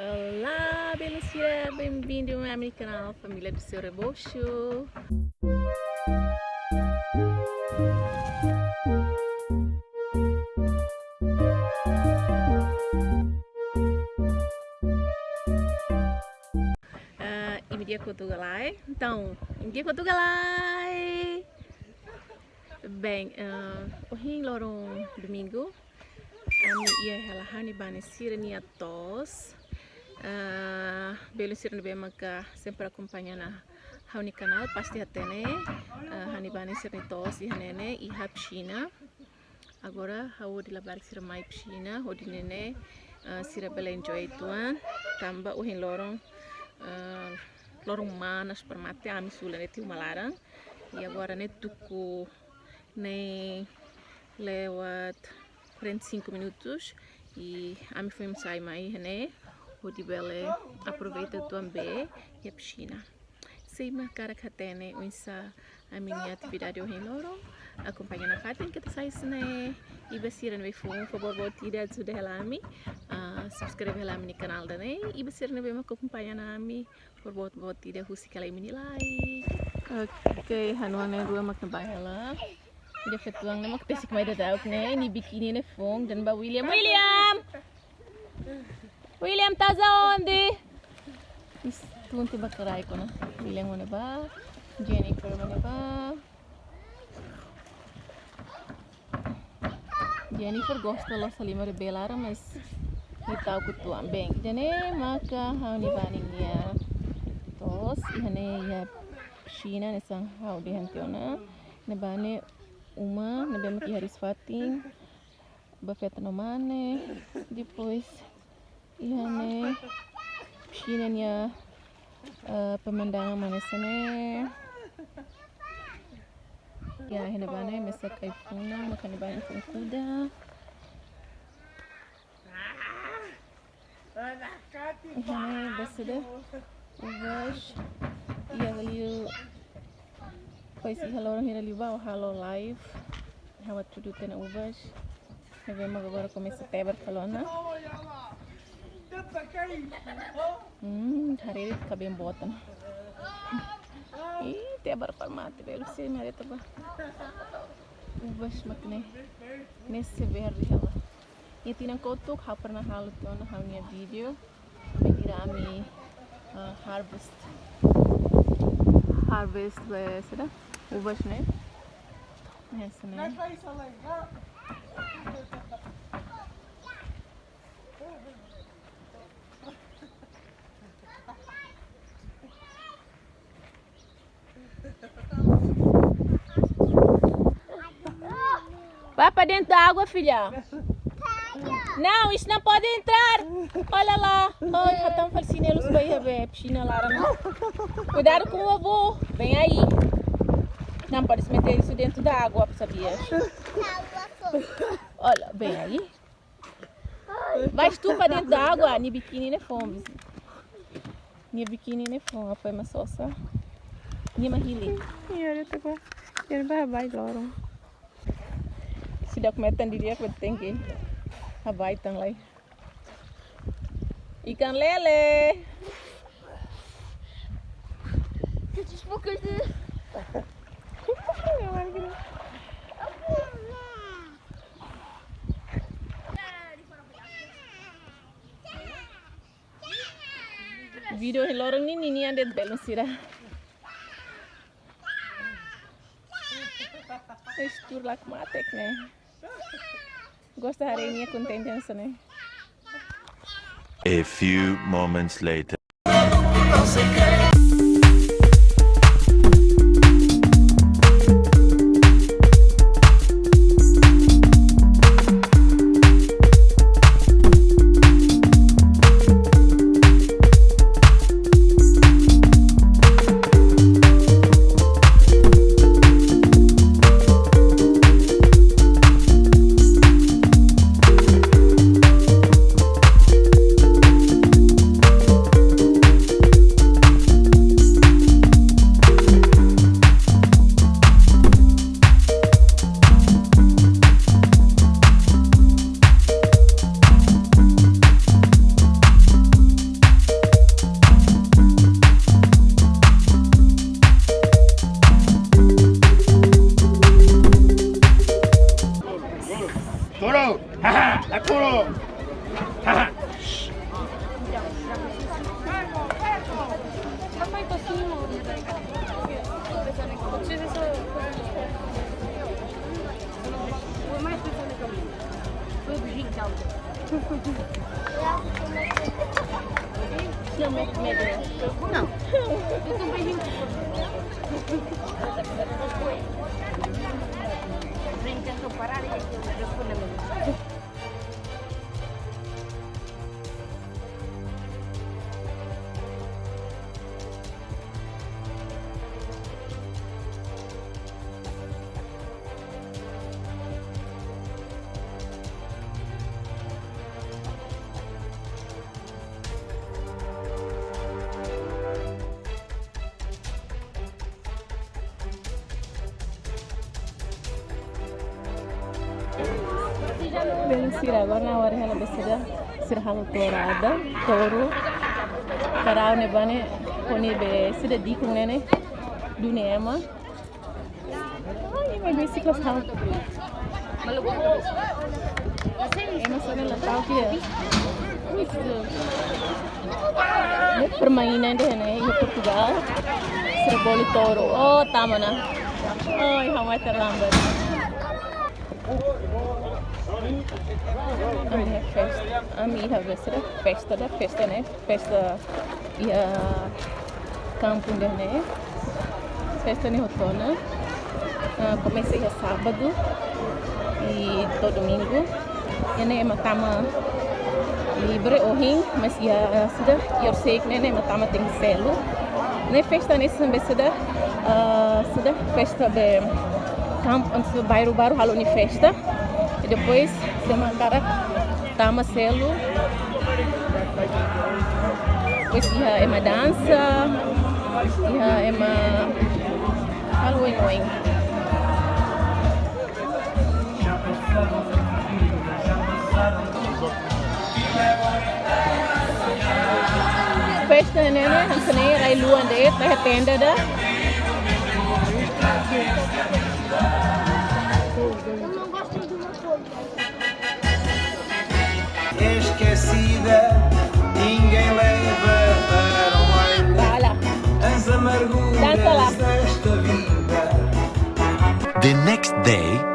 Olá, beleza? Bem-vindo ao meu canal Família do Seu Rebocho. Dia Portugalai. Então, dia Portugalai. Bem, hoje lorong domingo. Ami ia hahan ibane sira nia tos. Belum sira nebe maka sempre acompanha na hau ni canal pasti hatene. Hani ibane sira ni tos i hanene i ha piscina. Agora hau di labar sira mai piscina, ho di nene sira bela enjoy tuan. Tamba hoje lorong manas permate ami sula neti uma larang e agora net tuku nem lewat 45 minutos e ami foi sair mais né o de bele aproveita tuan be e a piscina sei mas cara que tem unsa a minha atividade hoje em loro acompanha na fatin que tá saindo né e basira no iPhone por favor tidak sudah lami subscribe lami no canal da né e basira no bem acompanha nami por favor tidak Husu kala ini like okay hanuan dua mak nabahela dia fetuang na mak pesik mai da ne ni bikini ne fong dan ba William tá onde tuan te bakarai ko na William mana ba Jennifer mana ba Jennifer gosta lo salima rebelar mas ni tahu kutuan bem jane maka hau ni baningia tos ihane ya piscina nesang hau di hantiona ne bane uma ne bem que haris fating bafeta no mane depois ihane piscina nya pemandangan mana sene ya hene bane mesak kai funa makan bane fun kuda ihane basida uvas ia ali pois se halo orang hira liva halo live hawa tudo tena uvas vemos agora começa a tebar falona hari ini kabem botan ih tebar farmate belo se me areta ba uvas makne nesse verde ela e tinang kotuk ha pernah halut na haunya video ami harvest beseda uvas ne essa né vai para dentro da água, filha. Não, isso não pode entrar. Olha lá. Olha, já estão falsinelos para ir ver piscina lá. Não? Cuidado com o avô. Vem aí. Não pode se meter isso dentro da água, sabia? Olha, vem aí. Vai tu para dentro da água. Ni biquíni nem fome. Ni biquíni nem fome. Foi uma sossa. Ni mahili. Iya, itu gua. Jangan bahaya lorong. Sidauk metan diri aku tinggi. Habai tang lai. Ikan lele. Video lorong ni nian det belum sira. Estur lak matek ne. Gosta hari ini contente né? A few moments later. Não. Sira, agora na hora ela decida sira halo torada, touro, karau ne bane, koni be sida di kung nene, duni ema. Ai, mas bem ciclas halo. Ema sana latau kia. Ini permainan deh nih di Portugal. Sira boli touro. Oh, tamana. Oh, hamai terlambat. Festa, né? Festa e a campo, né? Festa de outono. Comecei a sábado e todo domingo. E né, matama livre hoje, mas ia sudah, eu sei que né, matama tem selo. Né, festa nesse também sudah festa de campo, antes bairro halo ni festa. E depois semana cara tama selo. Depois ia uma dança, ia uma Halloween. Festa né, hansane rai luan de terra tenda da. Esquecida, ninguém leva para o olho as amarguras desta vida. The next day,